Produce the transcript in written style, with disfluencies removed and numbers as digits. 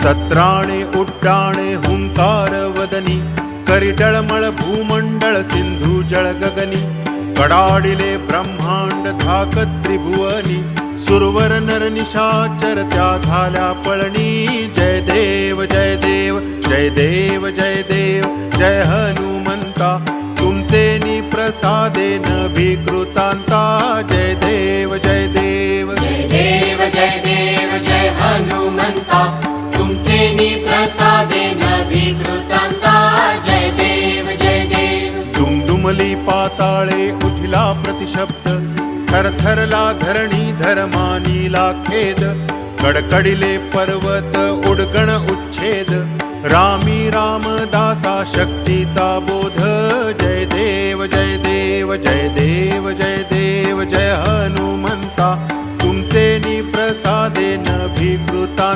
सत्राणे उड्डाणे हुंकार वदनी, करिडळमळ भूमंडळ सिंधू जळ गगनी, कडाडिले ब्रह्मांड धाक त्रिभुवनी, सुरवर नर निशाचर त्या झाल्या पळणी. जय देव जय देव जय देव जय देव जय हनुमंता, तुमचे प्रसादेन विकृतांता. जय देव जय देव जय देव जय देव जय हनुमंता, तुमचे प्रसादेन विकृतांता. जय देव जय देव. दुमदुमली पाताळे उठिला प्रतिशब्द, थरथरला धरणी धर्मानीला खेद, कडकडिले पर्वत उडगण उच्छेद, रामी रामदासा शक्तीचा बोध. जय देव जय देव जय देव जय देव जय हनुमंता, तुमचे प्रसादेन विकृतांता.